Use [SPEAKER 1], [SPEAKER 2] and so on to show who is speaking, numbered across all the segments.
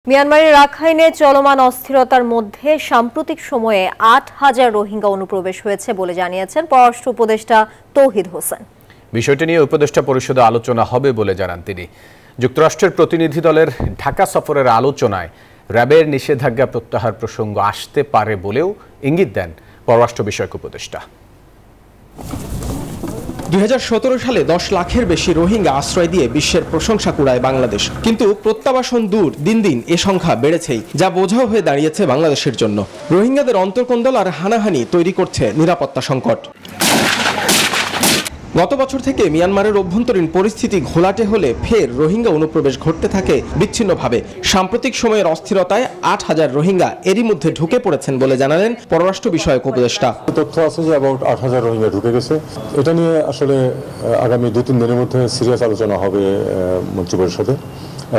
[SPEAKER 1] মিয়ানমারের রাখাইনে চলমান অস্থিরতার মধ্যে সাম্প্রতিক সময়ে ৮,০০০ রোহিঙ্গা অনুপ্রবেশ হয়েছে বলে জানিয়েছেন পররাষ্ট্র উপদেষ্টা তৌহিদ হোসেন।
[SPEAKER 2] বিষয়টি নিয়ে উপদেষ্টা পরিষদে আলোচনা হবে বলে জানান তিনি। যুক্তরাষ্ট্রের প্রতিনিধি দলের ঢাকা সফরের আলোচনায় র্যাবের নিষেধাজ্ঞা প্রত্যাহার প্রসঙ্গ আসতে পারে বলেও ইঙ্গিত দেন পররাষ্ট্র বিষয়ক উপদেষ্টা।
[SPEAKER 3] ২০১৭ সালে ১০ লাখের বেশি রোহিঙ্গা আশ্রয় দিয়ে বিশ্বের প্রশংসা কুড়ায় বাংলাদেশ, কিন্তু প্রত্যাবাসন দূর, দিন দিন এ সংখ্যা বেড়েছেই, যা বোঝাও হয়ে দাঁড়িয়েছে বাংলাদেশের জন্য। রোহিঙ্গাদের অন্তর্কন্দল আর হানাহানি তৈরি করছে নিরাপত্তা সংকট। গত বছর থেকে মিয়ানমারের অভ্যন্তরীণ পরিস্থিতি ঘোলাটে হলে ফের রোহিঙ্গা অনুপ্রবেশ ঘটতে থাকে বিচ্ছিন্নভাবে। সাম্প্রতিক সময়ের অস্থিরতায় ৮,০০০ রোহিঙ্গা এরই মধ্যে ঢুকে পড়েছেন বলে জানালেন পররাষ্ট্র বিষয়ক উপদেষ্টা।
[SPEAKER 4] তথ্য আছে যে অ্যাবাউট ৮,০০০ রোহিঙ্গা ঢুকে গেছে। এটা নিয়ে আসলে আগামী ২-৩ দিনের মধ্যে সিরিয়াস আলোচনা হবে মন্ত্রিপরিষদে,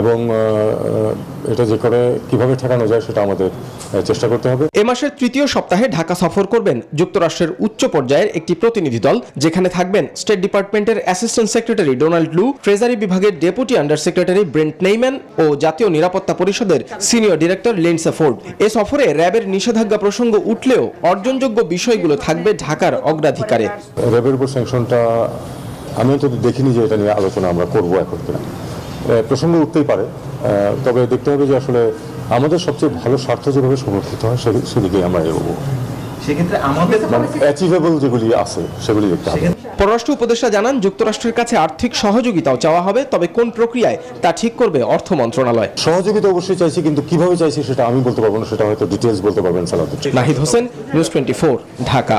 [SPEAKER 4] এবং এটা যে করে কিভাবে ঠেকানো যায় সেটা আমাদের চেষ্টা করতে হবে।
[SPEAKER 3] এ মাসের তৃতীয় সপ্তাহে ঢাকা সফর করবেন যুক্তরাষ্ট্রের উচ্চ পর্যায়ের একটি প্রতিনিধি দল, যেখানে থাকবেন স্টেট ডিপার্টমেন্টের assistant secretary Donald Lu, treasury বিভাগের deputy under secretary Brent Neiman ও জাতীয় নিরাপত্তা পরিষদের সিনিয়র ডিরেক্টর লিন্ডসে ফোর্ড। এ সফরে র্যাবের নিষেধাজ্ঞা প্রসঙ্গ উঠলেও অর্জনযোগ্য বিষয়গুলো থাকবে ঢাকার অগ্রাধিকারে।
[SPEAKER 4] র্যাবের উপর স্যাংশনটা আমি অন্তত দেখিনি যে এটা নিয়ে আলোচনা আমরা করবো এখন কিনা। প্রসঙ্গ উঠতেই পারে, তবে দেখতে হবে যে আসলে আমাদের সবচেয়ে ভালো স্বার্থ যেভাবে সংরক্ষিত হয় সেদিকে আমরা এগোবো।
[SPEAKER 5] সেক্ষেত্রে আমাদের
[SPEAKER 4] অ্যাচিভেবল যেগুলি আছে সেগুলি দেখতে হবে।
[SPEAKER 3] পররাষ্ট্র উপদেষ্টা জানান, যুক্তরাষ্ট্রের কাছে আর্থিক সহযোগিতাও চাওয়া হবে, তবে কোন প্রক্রিয়ায় তা ঠিক করবে অর্থ মন্ত্রণালয়।
[SPEAKER 4] সহযোগিতা অবশ্যই চাইছি, কিন্তু কিভাবে চাইছি সেটা আমি বলতে পারবো না, সেটা হয়তো ডিটেলস বলতে পারবেন সালাউদ্দিন।
[SPEAKER 3] নাহিদ হোসেন, নিউজ 24, ঢাকা।